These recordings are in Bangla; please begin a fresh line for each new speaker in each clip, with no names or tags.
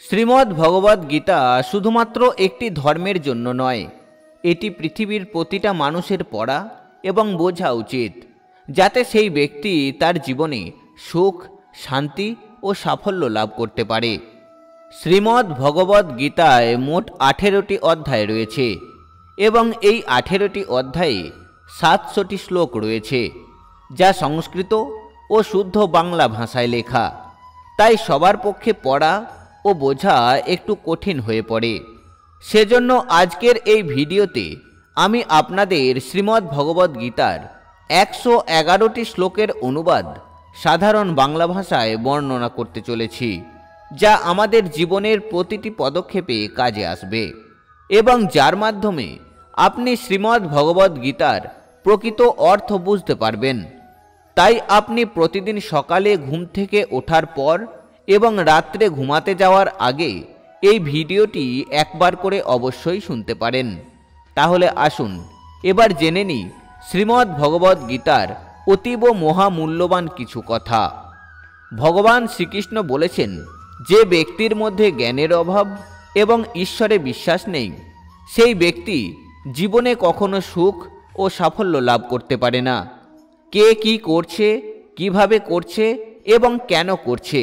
শ্রীমদ্ ভগবদ্ গীতা শুধুমাত্র একটি ধর্মের জন্য নয়, এটি পৃথিবীর প্রতিটা মানুষের পড়া এবং বোঝা উচিত, যাতে সেই ব্যক্তি তার জীবনে সুখ, শান্তি ও সাফল্য লাভ করতে পারে। শ্রীমদ্ ভগবদ্ গীতায় মোট 18টি অধ্যায় রয়েছে এবং এই 18টি অধ্যায়ে 700টি শ্লোক রয়েছে, যা সংস্কৃত ও শুদ্ধ বাংলা ভাষায় লেখা। তাই সবার পক্ষে পড়া ও বোঝা একটু কঠিন হয়ে পড়ে। সেজন্য আজকের এই ভিডিওতে আমি আপনাদের শ্রীমদ্ ভগবদ্ গীতার 111টি শ্লোকের অনুবাদ সাধারণ বাংলা ভাষায় বর্ণনা করতে চলেছি, যা আমাদের জীবনের প্রতিটি পদক্ষেপে কাজে আসবে এবং যার মাধ্যমে আপনি শ্রীমদ্ ভগবদ্ গীতার প্রকৃত অর্থ বুঝতে পারবেন। তাই আপনি প্রতিদিন সকালে ঘুম থেকে ওঠার পর এবং রাত্রে ঘুমাতে যাওয়ার আগে এই ভিডিওটি একবার করে অবশ্যই শুনতে পারেন। তাহলে আসুন এবার জেনে নিই শ্রীমদ্ ভগবদ্ গীতার অতীব মহামূল্যবান কিছু কথা। ভগবান শ্রীকৃষ্ণ বলেছেন, যে ব্যক্তির মধ্যে জ্ঞানের অভাব এবং ঈশ্বরে বিশ্বাস নেই, সেই ব্যক্তি জীবনে কখনো সুখ ও সাফল্য লাভ করতে পারে না। কে কি করছে, কিভাবে করছে এবং কেন করছে,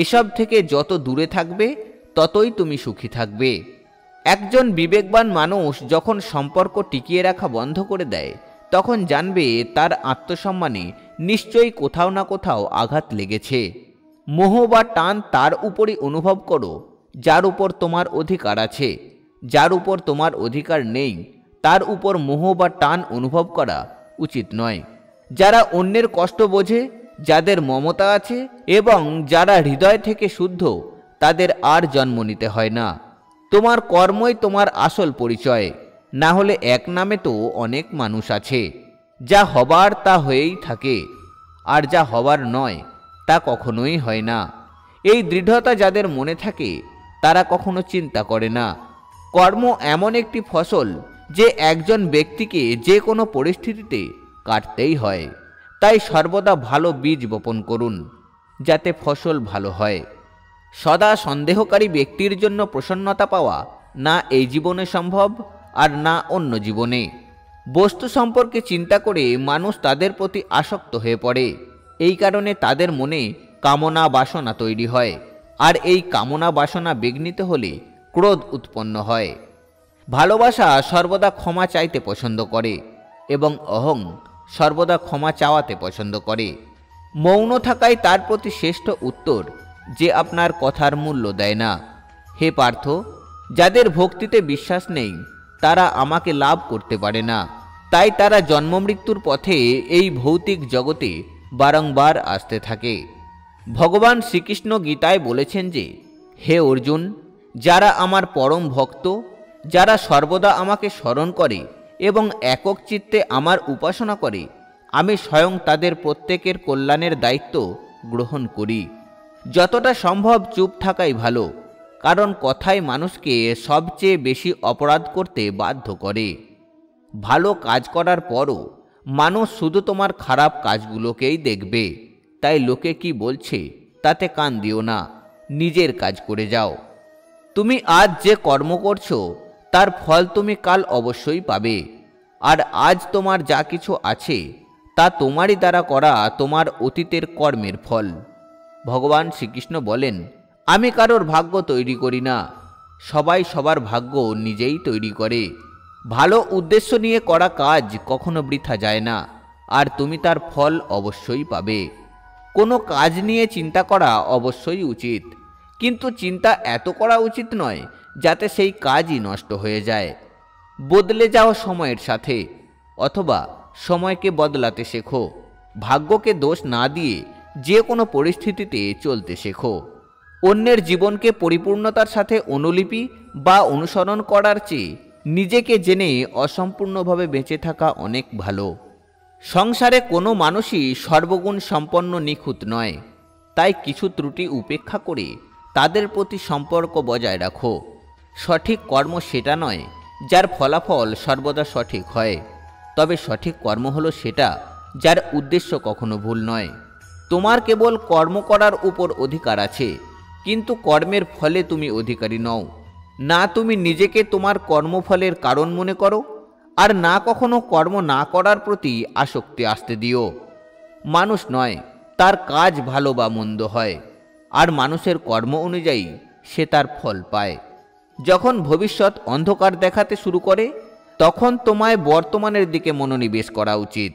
এসব থেকে যত দূরে থাকবে ততই তুমি সুখী থাকবে। একজন বিবেকবান মানুষ যখন সম্পর্ক টিকিয়ে রাখা বন্ধ করে দেয়, তখন জানবে তার আত্মসম্মানে নিশ্চয়ই কোথাও না কোথাও আঘাত লেগেছে। মোহ বা টান তার উপরই অনুভব করো যার উপর তোমার অধিকার আছে। যার উপর তোমার অধিকার নেই, তার উপর মোহ বা টান অনুভব করা উচিত নয়। যারা অন্যের কষ্ট বোঝে, যাদের মমতা আছে এবং যারা হৃদয় থেকে শুদ্ধ, তাদের আর জন্ম নিতে হয় না। তোমার কর্মই তোমার আসল পরিচয়, না হলে এক নামে তো অনেক মানুষ আছে। যা হবার তা হয়েই থাকে, আর যা হবার নয় তা কখনোই হয় না। এই দৃঢ়তা যাদের মনে থাকে, তারা কখনো চিন্তা করে না। কর্ম এমন একটি ফসল যে একজন ব্যক্তিকে যে কোনো পরিস্থিতিতে কাটতেই হয়। তাই সর্বদা ভালো বীজ বপন করুন, যাতে ফসল ভালো হয়। সদা সন্দেহকারী ব্যক্তির জন্য প্রসন্নতা পাওয়া না এই জীবনে সম্ভব আর না অন্য জীবনে। বস্তু সম্পর্কে চিন্তা করে মানুষ তাদের প্রতি আসক্ত হয়ে পড়ে। এই কারণে তাদের মনে কামনা বাসনা তৈরি হয়, আর এই কামনা বাসনা বিঘ্নিত হলে ক্রোধ উৎপন্ন হয়। ভালোবাসা সর্বদা ক্ষমা চাইতে পছন্দ করে এবং অহং সর্বদা ক্ষমা চাওয়াতে পছন্দ করে। মৌন থাকাই তার প্রতি শ্রেষ্ঠ উত্তর, যে আপনার কথার মূল্য দেয় না। হে পার্থ, যাদের ভক্তিতে বিশ্বাস নেই, তারা আমাকে লাভ করতে পারে না। তাই তারা জন্মমৃত্যুর পথে এই ভৌতিক জগতে বারংবার আসতে থাকে। ভগবান শ্রীকৃষ্ণ গীতায় বলেছেন যে, হে অর্জুন, যারা আমার পরম ভক্ত, যারা সর্বদা আমাকে স্মরণ করে এবং একক চিত্তে আমার উপাসনা করে, আমি স্বয়ং তাদের প্রত্যেকের কল্যাণের দায়িত্ব গ্রহণ করি। যতটা সম্ভব চুপ থাকাই ভালো, কারণ কথাই মানুষকে সবচেয়ে বেশি অপরাধ করতে বাধ্য করে। ভালো কাজ করার পরও মানুষ শুধু তোমার খারাপ কাজগুলোকেই দেখবে। তাই লোকে কি বলছে তাতে কান দিও না, নিজের কাজ করে যাও। তুমি আজ যে কর্ম করছো তার ফল তুমি কাল অবশ্যই পাবে। আর আজ তোমার যা কিছু আছে তা তোমারই দ্বারা করা তোমার অতীতের কর্মের ফল। ভগবান শ্রীকৃষ্ণ বলেন, আমি কারোর ভাগ্য তৈরি করি না, সবাই সবার ভাগ্য নিজেই তৈরি করে। ভালো উদ্দেশ্য নিয়ে করা কাজ কখনো বৃথা যায় না, আর তুমি তার ফল অবশ্যই পাবে। কোনো কাজ নিয়ে চিন্তা করা অবশ্যই উচিত, কিন্তু চিন্তা এত করা উচিত নয় যাতে সেই কাজই নষ্ট হয়ে যায়। বদলে যাও সময়ের সাথে, অথবা সময়কে বদলাতে শেখো। ভাগ্যকে দোষ না দিয়ে যে কোনো পরিস্থিতিতে চলতে শেখো। অন্যের জীবনকে পরিপূর্ণতার সাথে অনুলিপি বা অনুসরণ করার চেয়ে নিজেকে জেনে অসম্পূর্ণভাবে বেঁচে থাকা অনেক ভালো। সংসারে কোনো মানুষই সর্বগুণ সম্পন্ন নিখুঁত নয়, তাই কিছু ত্রুটি উপেক্ষা করে তাদের প্রতি সম্পর্ক বজায় রাখো। সঠিক কর্ম সেটা নয় যার ফলাফল সর্বদা সঠিক হয়, তবে সঠিক কর্ম হলো সেটা যার উদ্দেশ্য কখনো ভুল নয়। তোমার কেবল কর্ম করার উপর অধিকার আছে, কিন্তু কর্মের ফলে তুমি অধিকারী নও। না তুমি নিজেকে তোমার কর্মফলের কারণ মনে করো, আর না কখনো কর্ম না করার প্রতি আসক্তি আসতে দিও। মানুষ নয়, তার কাজ ভালো বা মন্দ হয়, আর মানুষের কর্ম অনুযায়ী সে তার ফল পায়। যখন ভবিষ্যৎ অন্ধকার দেখাতে শুরু করে, তখন তোমায় বর্তমানের দিকে মনোনিবেশ করা উচিত।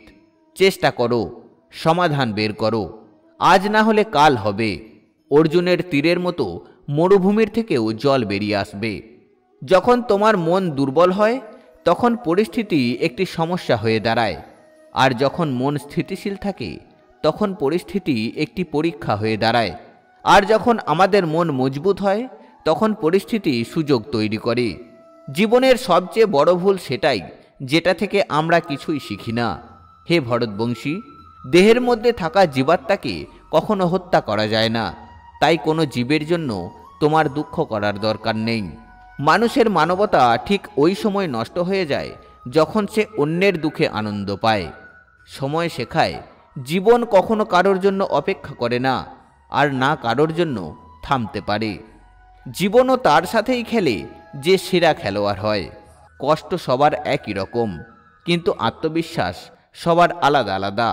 চেষ্টা করো, সমাধান বের করো। আজ না হলে কাল হবে। অর্জুনের তীরের মতো মরুভূমির থেকেও জল বেরিয়ে আসবে। যখন তোমার মন দুর্বল হয়, তখন পরিস্থিতি একটি সমস্যা হয়ে দাঁড়ায়, আর যখন মন স্থিতিশীল থাকে, তখন পরিস্থিতি একটি পরীক্ষা হয়ে দাঁড়ায়। আর যখন আমাদের মন মজবুত হয়, তখন পরিস্থিতি সুযোগ তৈরি করে। জীবনের সবচেয়ে বড় ভুল সেটাই, যেটা থেকে আমরা কিছুই শিখি না। হে ভরতবংশী, দেহের মধ্যে থাকা জীবাত্মাকে কখনো হত্যা করা যায় না, তাই কোনো জীবের জন্য তোমার দুঃখ করার দরকার নেই। মানুষের মানবতা ঠিক ওই সময় নষ্ট হয়ে যায় যখন সে অন্যের দুঃখে আনন্দ পায়। সময় শেখায় জীবন কখনো কারোর জন্য অপেক্ষা করে না, আর না কারোর জন্য থামতে পারে। জীবনও তার সাথেই খেলে যে সেরা খেলোয়াড় হয়। কষ্ট সবার একই রকম, কিন্তু আত্মবিশ্বাস সবার আলাদা আলাদা।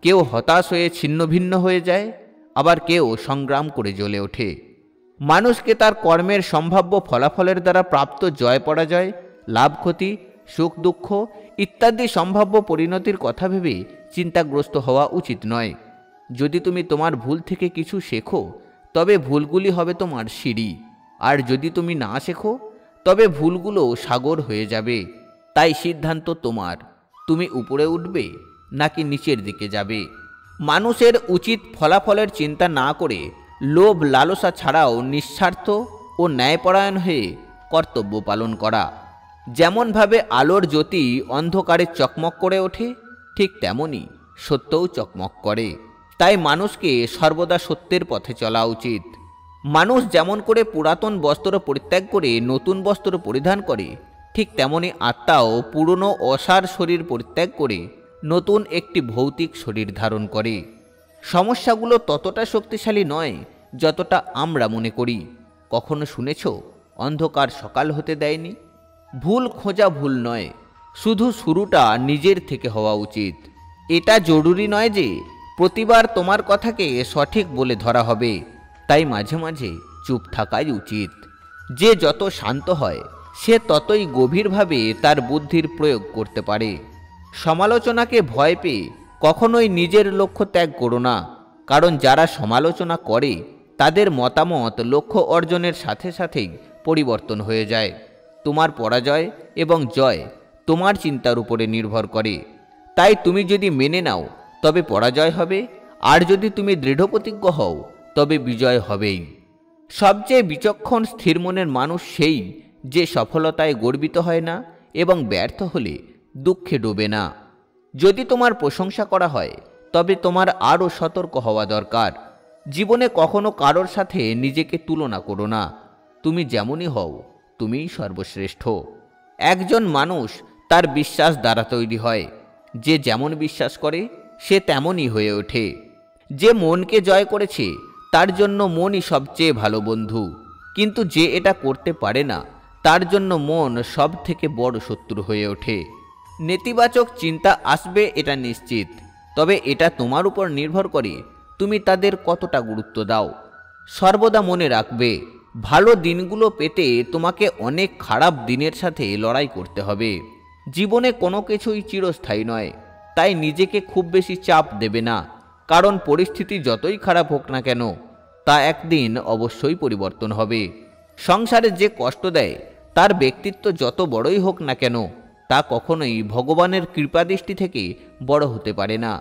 কেউ হতাশ হয়ে ছিন্ন ভিন্ন হয়ে যায়, আবার কেউ সংগ্রাম করে জ্বলে ওঠে। মানুষকে তার কর্মের সম্ভাব্য ফলাফলের দ্বারা প্রাপ্ত জয় পরাজয়, লাভ ক্ষতি, সুখ দুঃখ ইত্যাদি সম্ভাব্য পরিণতির কথা ভেবে চিন্তাগ্রস্ত হওয়া উচিত নয়। যদি তুমি তোমার ভুল থেকে কিছু শেখো, তবে ভুলগুলি হবে তোমার সিঁড়ি, আর যদি তুমি না শেখো, তবে ভুলগুলো সাগর হয়ে যাবে। তাই সিদ্ধান্ত তোমার, তুমি উপরে উঠবে নাকি নিচের দিকে যাবে। মানুষের উচিত ফলাফলের চিন্তা না করে লোভ লালসা ছাড়াও নিঃস্বার্থ ও ন্যায়পরায়ণ হয়ে কর্তব্য পালন করা। যেমনভাবে আলোর জ্যোতি অন্ধকারে চকমক করে ওঠে, ঠিক তেমনি সত্যও চকমক করে। তাই মানুষকে সর্বদা সত্যের পথে চলা উচিত। মানুষ যেমন করে পুরাতন বস্ত্র পরিত্যাগ করে নতুন বস্ত্র পরিধান করে, ঠিক তেমনি আত্মাও পুরনো অসার শরীর পরিত্যাগ করে নতুন একটি ভৌতিক শরীর ধারণ করে। সমস্যাগুলো ততটা শক্তিশালী নয় যতটা আমরা মনে করি। কখনো শুনেছ অন্ধকার সকাল হতে দেয়নি? ভুল খোঁজা ভুল নয়, শুধু শুরুটা নিজের থেকে হওয়া উচিত। এটা জরুরি নয় যে প্রতিবার তোমার কথাকে সঠিক বলে ধরা হবে, তাই মাঝে মাঝে চুপ থাকাই উচিত। যে যত শান্ত হয়, সে ততই গভীরভাবে তার বুদ্ধির প্রয়োগ করতে পারে। সমালোচনাকে ভয় পেয়ে কখনোই নিজের লক্ষ্য ত্যাগ করো না, কারণ যারা সমালোচনা করে তাদের মতামত লক্ষ্য অর্জনের সাথে সাথেই পরিবর্তন হয়ে যায়। তোমার পরাজয় এবং জয় তোমার চিন্তার উপরে নির্ভর করে। তাই তুমি যদি মেনে নাও, তবে পরাজয় হবে, আর যদি তুমি দৃঢ়প্রতিজ্ঞ হও, তবে বিজয় হবেই। সবচেয়ে বিচক্ষণ স্থির মনের মানুষ সেই যে সফলতায় গর্বিত হয় না এবং ব্যর্থ হলে দুঃখে ডোবে না। যদি তোমার প্রশংসা করা হয়, তবে তোমার আরও সতর্ক হওয়া দরকার। জীবনে কখনো কারোর সাথে নিজেকে তুলনা করো না। তুমি যেমনই হও, তুমিই সর্বশ্রেষ্ঠ। একজন মানুষ তার বিশ্বাস দ্বারা তৈরি হয়। যে যেমন বিশ্বাস করে সে তেমনই হয়ে ওঠে। যে মনকে জয় করেছে তার জন্য মনই সবচেয়ে ভালো বন্ধু, কিন্তু যে এটা করতে পারে না তার জন্য মন সব থেকে বড় শত্রু হয়ে ওঠে। নেতিবাচক চিন্তা আসবে এটা নিশ্চিত, তবে এটা তোমার উপর নির্ভর করে তুমি তাদের কতটা গুরুত্ব দাও। সর্বদা মনে রাখবে, ভালো দিনগুলো পেতে তোমাকে অনেক খারাপ দিনের সাথে লড়াই করতে হবে। জীবনে কোনো কিছুই চিরস্থায়ী নয়, তাই নিজেকে খুব বেশি চাপ দেবে না, কারণ পরিস্থিতি যতই খারাপ হোক না কেন, তা একদিন অবশ্যই পরিবর্তন হবে। সংসারে যে কষ্ট দেয় তার ব্যক্তিত্ব যত বড়ই হোক না কেন, তা কখনোই ভগবানের কৃপাদৃষ্টি থেকে বড় হতে পারে না।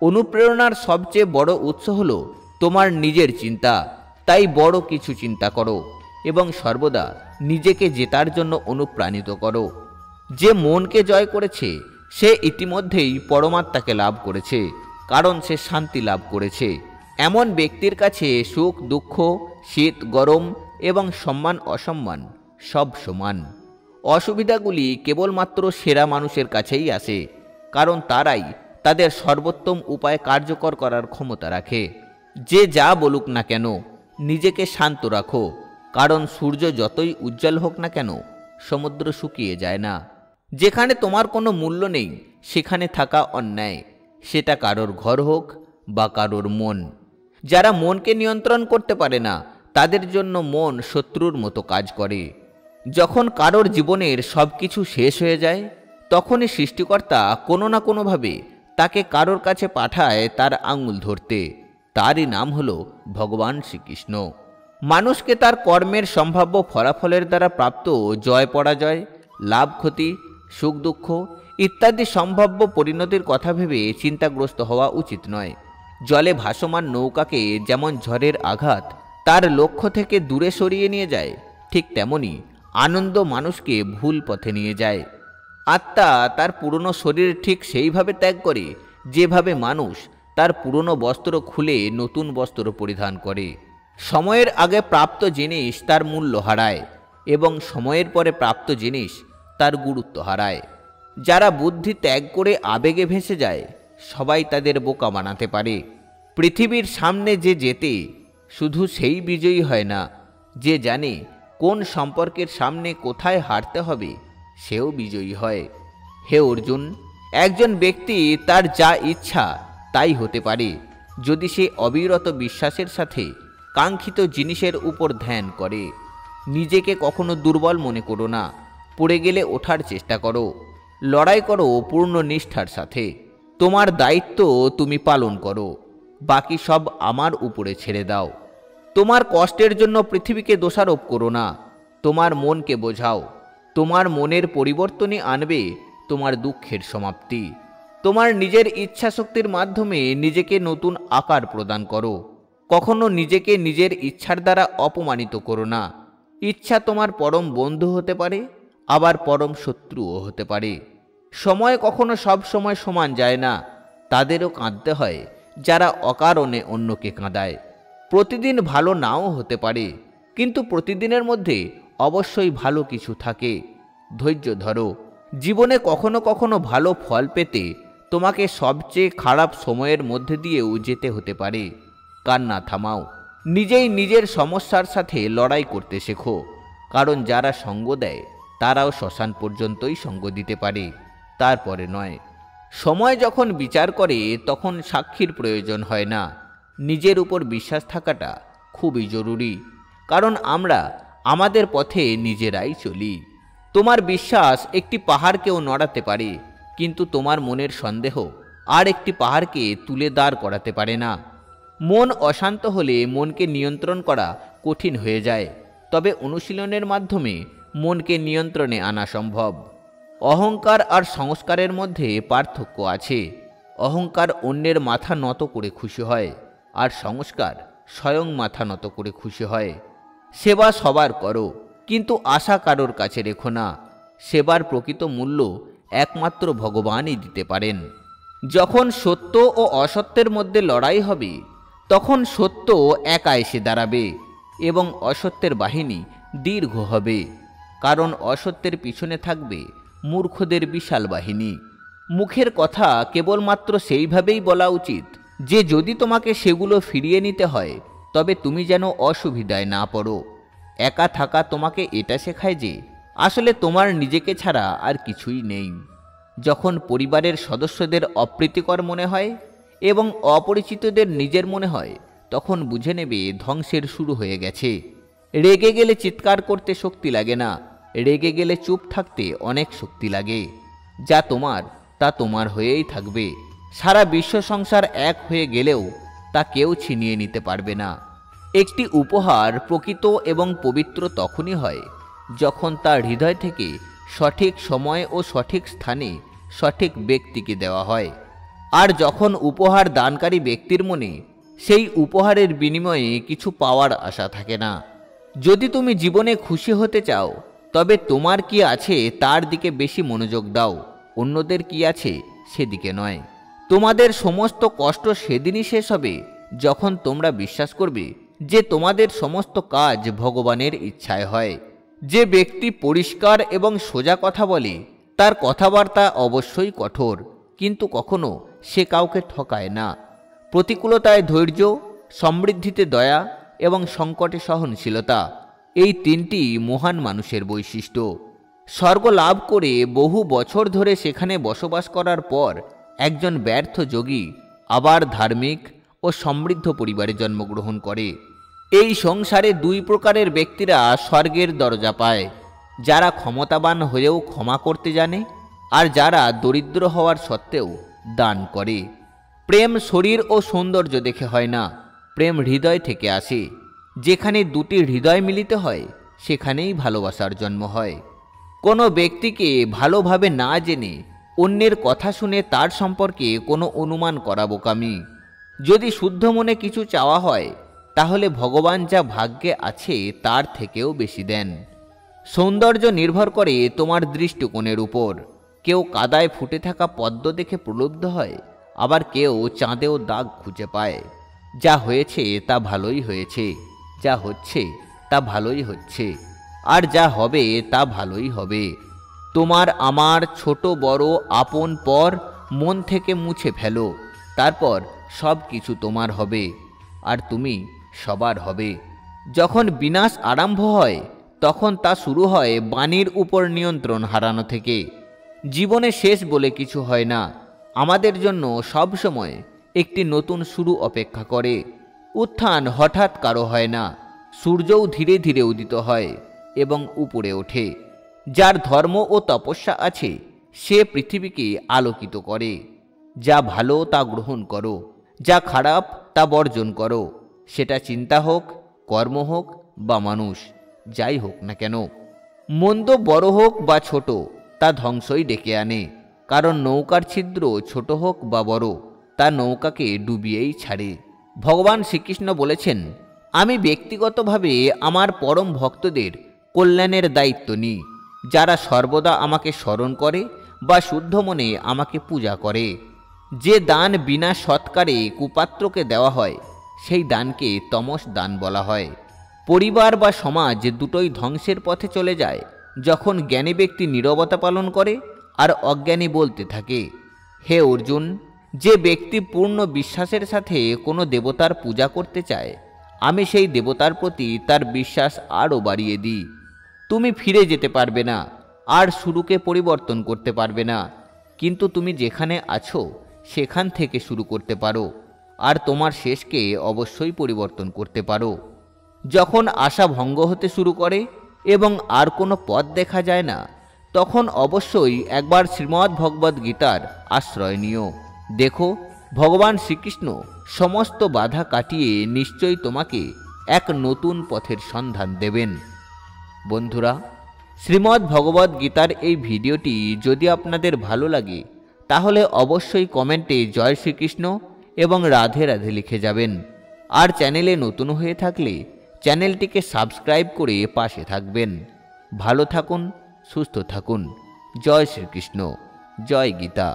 অনুপ্রেরণার সবচেয়ে বড় উৎস হল তোমার নিজের চিন্তা। তাই বড় কিছু চিন্তা করো এবং সর্বদা নিজেকে জেতার জন্য অনুপ্রাণিত করো। যে মনকে জয় করেছে সে ইতিমধ্যেই পরমাত্মাকে লাভ করেছে, কারণ সে শান্তি লাভ করেছে। এমন ব্যক্তির কাছে সুখ দুঃখ, শীত গরম এবং সম্মান অসম্মান সব সমান। অসুবিধাগুলি কেবলমাত্র সেরা মানুষের কাছেই আসে, কারণ তারাই তাদের সর্বোত্তম উপায় কার্যকর করার ক্ষমতা রাখে। যে যা বলুক না কেন, নিজেকে শান্ত রাখো, কারণ সূর্য যতই উজ্জ্বল হোক না কেন সমুদ্র শুকিয়ে যায় না। যেখানে তোমার কোনো মূল্য নেই সেখানে থাকা অন্যায়, সেটা কারোর ঘর হোক বা কারোর মন। যারা মনকে নিয়ন্ত্রণ করতে পারে না তাদের জন্য মন শত্রুর মতো কাজ করে। যখন কারোর জীবনের সব কিছু শেষ হয়ে যায় তখনই সৃষ্টিকর্তা কোনো না কোনোভাবে তাকে কারোর কাছে পাঠায় তার আঙুল ধরতে। তারই নাম হলো ভগবান শ্রীকৃষ্ণ। মানুষকে তার কর্মের সম্ভাব্য ফলাফলের দ্বারা প্রাপ্ত জয় পরাজয়, লাভ ক্ষতি, সুখ দুঃখ ইত্যাদি সম্ভাব্য পরিণতির কথা ভেবে চিন্তাগ্রস্ত হওয়া উচিত নয়। জলে ভাসমান নৌকাকে যেমন ঝড়ের আঘাত তার লক্ষ্য থেকে দূরে সরিয়ে নিয়ে যায়, ঠিক তেমনি আনন্দ মানুষকে ভুল পথে নিয়ে যায়। আত্মা তার পুরনো শরীর ঠিক সেইভাবে ত্যাগ করে যেভাবে মানুষ তার পুরনো বস্ত্র খুলে নতুন বস্ত্র পরিধান করে। সময়ের আগে প্রাপ্ত জিনিস তার মূল্য হারায় এবং সময়ের পরে প্রাপ্ত জিনিস তার গুরুত্ব হারায়। যারা বুদ্ধি ত্যাগ করে আবেগে ভেসে যায় সবাই তাদের বোকা বানাতে পারে। পৃথিবীর সামনে যে জেতে শুধু সেই বিজয়ী হয় না, যে জানে কোন সম্পর্কের সামনে কোথায় হারতে হবে সেও বিজয়ী হয়। হে অর্জুন, একজন ব্যক্তি তার যা ইচ্ছা তাই হতে পারে যদি সে অবিরত বিশ্বাসের সাথে কাঙ্ক্ষিত জিনিসের উপর ধ্যান করে। নিজেকে কখনো দুর্বল মনে করো না, পড়ে গেলে ওঠার চেষ্টা করো। লড়াই করো পূর্ণ নিষ্ঠার সাথে। তোমার দায়িত্ব তুমি পালন করো, বাকি সব আমার উপরে ছেড়ে দাও। তোমার কষ্টের জন্য পৃথিবীকে দোষারোপ করো না, তোমার মনকে বোঝাও। তোমার মনের পরিবর্তনই আনবে তোমার দুঃখের সমাপ্তি। তোমার নিজের ইচ্ছা শক্তির মাধ্যমে নিজেকে নতুন আকার প্রদান করো। কখনো নিজেকে নিজের ইচ্ছার দ্বারা অপমানিত করো না। ইচ্ছা তোমার পরম বন্ধু হতে পারে, আবার পরম শত্রুও হতে পারে। সময় কখনো সব সময় সমান যায় না, তাদেরও কাঁদতে হয় যারা অকারণে অন্যকে কাঁদায়। প্রতিদিন ভালো নাও হতে পারে, কিন্তু প্রতিদিনের মধ্যে অবশ্যই ভালো কিছু থাকে। ধৈর্য ধরো। জীবনে কখনো কখনো ভালো ফল পেতে তোমাকে সবচেয়ে খারাপ সময়ের মধ্যে দিয়েও যেতে হতে পারে। কান্না থামাও, নিজেই নিজের সমস্যার সাথে লড়াই করতে শেখো, কারণ যারা সঙ্গ দেয় তারাও শ্মশান পর্যন্তই সঙ্গ দিতে পারে, তারপরে নয়। সময় যখন বিচার করে তখন সাক্ষীর প্রয়োজন হয় না। নিজের উপর বিশ্বাস থাকাটা খুবই জরুরি, কারণ আমরা আমাদের পথে নিজেরাই চলি। তোমার বিশ্বাস একটি পাহাড়কেও নড়াতে পারে, কিন্তু তোমার মনের সন্দেহ আর একটি পাহাড়কে তুলে দাঁড় করাতে পারে না। মন অশান্ত হলে মনকে নিয়ন্ত্রণ করা কঠিন হয়ে যায়, তবে অনুশীলনের মাধ্যমে মনকে নিয়ন্ত্রণে আনা সম্ভব। অহংকার আর সংস্কারের মধ্যে পার্থক্য আছে। অহংকার অন্যের মাথা নত করে খুশি হয়, আর সংস্কার স্বয়ং মাথা নত করে খুশি হয়। সেবা সবার করো, কিন্তু আশা কারোর কাছে রেখো না। সেবার প্রকৃত মূল্য একমাত্র ভগবানই দিতে পারেন। যখন সত্য ও অসত্যের মধ্যে লড়াই হবে তখন সত্য একা এসে দাঁড়াবে এবং অসত্যের বাহিনী দীর্ঘ হবে, কারণ অসত্যের পিছনে থাকবে মূর্খদের বিশাল বাহিনী। মুখের কথা কেবলমাত্র সেইভাবেই বলা উচিত যে যদি তোমাকে সেগুলো ফিরিয়ে নিতে হয় তবে তুমি যেন অসুবিধায় না পড়ো। একা থাকা তোমাকে এটা শেখায় যে আসলে তোমার নিজেকে ছাড়া আর কিছুই নেই। যখন পরিবারের সদস্যদের অপ্রীতিকর মনে হয় এবং অপরিচিতদের নিজের মনে হয় তখন বুঝে নেবে ধ্বংসের শুরু হয়ে গেছে। রেগে গেলে চিৎকার করতে শক্তি লাগে না, রেগে গেলে চুপ থাকতে অনেক শক্তি লাগে। যা তোমার তা তোমার হয়েই থাকবে। সারা বিশ্ব সংসার এক হয়ে গেলেও তা কেউ ছিনিয়ে নিতে পারবে না। একটি উপহার প্রকৃত এবং পবিত্র তখনই হয় যখন তার হৃদয় থেকে সঠিক সময় ও সঠিক স্থানে সঠিক ব্যক্তিকে দেওয়া হয়, আর যখন উপহার দানকারী ব্যক্তির মনে সেই উপহারের বিনিময়ে কিছু পাওয়ার আশা থাকে না। যদি তুমি জীবনে খুশি হতে চাও তবে তোমার কি আছে তার দিকে বেশি মনোযোগ দাও, অন্যদের কি আছে সেদিকে নয়। তোমাদের সমস্ত কষ্ট সেদিনই শেষ হবে যখন তোমরা বিশ্বাস করবে যে তোমাদের সমস্ত কাজ ভগবানের ইচ্ছায় হয়। যে ব্যক্তি পরিষ্কার এবং সোজা কথা বলে তার কথাবার্তা অবশ্যই কঠোর, কিন্তু কখনো সে কাউকে ঠকায় না। প্রতিকূলতায় ধৈর্য, সমৃদ্ধিতে দয়া, এবং সংকটে সহনশীলতা, এই তিনটি মহান মানুষের বৈশিষ্ট্য। স্বর্গ লাভ করে বহু বছর ধরে সেখানে বসবাস করার পর একজন ব্যর্থ যোগী আবার ধার্মিক ও সমৃদ্ধ পরিবারে জন্মগ্রহণ করে। এই সংসারে দুই প্রকারের ব্যক্তিরা স্বর্গের দরজা পায়, যারা ক্ষমতাবান হয়েও ক্ষমা করতে জানে আর যারা দরিদ্র হওয়ার সত্ত্বেও দান করে। প্রেম শরীর ও সৌন্দর্য দেখে হয় না, প্রেম হৃদয় থেকে আসে। যেখানে দুটি হৃদয় মিলিত হয় সেখানেই ভালোবাসার জন্ম হয়। কোনো ব্যক্তিকে ভালোভাবে না জেনে অন্যের কথা শুনে তার সম্পর্কে কোনো অনুমান করা বোকামি। যদি শুদ্ধ মনে কিছু চাওয়া হয় তাহলে ভগবান যা ভাগ্যে আছে তার থেকেও বেশি দেন। সৌন্দর্য নির্ভর করে তোমার দৃষ্টিকোণের উপর। কেউ কাদায় ফুটে থাকা পদ্ম দেখে প্রলুব্ধ হয়, আবার কেউ চাঁদেও দাগ খুঁজে পায়। যা হয়েছে তা ভালোই হয়েছে, যা হচ্ছে তা ভালোই হচ্ছে, আর যা হবে তা ভালোই হবে। তোমার আমার ছোট বড় আপন পর মন থেকে মুছে ফেলো, তারপর সব কিছু তোমার হবে আর তুমি সবার হবে। যখন বিনাশ আরম্ভ হয় তখন তা শুরু হয় বাণীর উপর নিয়ন্ত্রণ হারানো থেকে। জীবনে শেষ বলে কিছু হয় না, আমাদের জন্য সব সময় একটি নতুন শুরু অপেক্ষা করে। উত্থান হঠাৎ কারো হয় না, সূর্যও ধীরে ধীরে উদিত হয় এবং উপরে ওঠে। যার ধর্ম ও তপস্যা আছে সে পৃথিবীকে আলোকিত করে। যা ভালো তা গ্রহণ করো, যা খারাপ তা বর্জন করো, সেটা চিন্তা হোক, কর্ম হোক বা মানুষ, যাই হোক না কেন। মন্দ বড় হোক বা ছোট তা ধ্বংসই ডেকে আনে, কারণ নৌকার ছিদ্র ছোট হোক বা বড় তা নৌকাকে ডুবিয়েই ছাড়ে। ভগবান শ্রীকৃষ্ণ বলেছেন, আমি ব্যক্তিগতভাবে আমার পরম ভক্তদের কল্যাণের দায়িত্ব নিই, যারা সর্বদা আমাকে স্মরণ করে বা শুদ্ধ মনে আমাকে পূজা করে। যে দান বিনা সৎকারে কুপাত্রকে দেওয়া হয় সেই দানকে তমস দান বলা হয়। পরিবার বা সমাজ দুটোই ধ্বংসের পথে চলে যায় যখন জ্ঞানী ব্যক্তি নীরবতা পালন করে আর অজ্ঞানী বলতে থাকে। হে অর্জুন, যে ব্যক্তি পূর্ণ বিশ্বাসের সাথে কোনো দেবতার পূজা করতে চায়, আমি সেই দেবতার প্রতি তার বিশ্বাস আরও বাড়িয়ে দিই। তুমি ফিরে যেতে পারবে না আর শুরুকে পরিবর্তন করতে পারবে না, কিন্তু তুমি যেখানে আছো সেখান থেকে শুরু করতে পারো আর তোমার শেষকে অবশ্যই পরিবর্তন করতে পারো। যখন আশা ভঙ্গ হতে শুরু করে এবং আর কোনো পথ দেখা যায় না, তখন অবশ্যই একবার শ্রীমদ্ ভগবদ্ গীতার আশ্রয় নিও। দেখো, ভগবান শ্রীকৃষ্ণ সমস্ত বাধা কাটিয়ে নিশ্চয়ই তোমাকে এক নতুন পথের সন্ধান দেবেন। বন্ধুরা, শ্রীমদ্ ভগবদ্ গীতার এই ভিডিওটি যদি আপনাদের ভালো লাগে তাহলে অবশ্যই কমেন্টে জয় শ্রীকৃষ্ণ এবং রাধে রাধে লিখে যাবেন। আর চ্যানেলে নতুন হয়ে থাকলে চ্যানেলটিকে সাবস্ক্রাইব করে পাশে থাকবেন। ভালো থাকুন, সুস্থ থাকুন। জয় শ্রীকৃষ্ণ, জয় গীতা।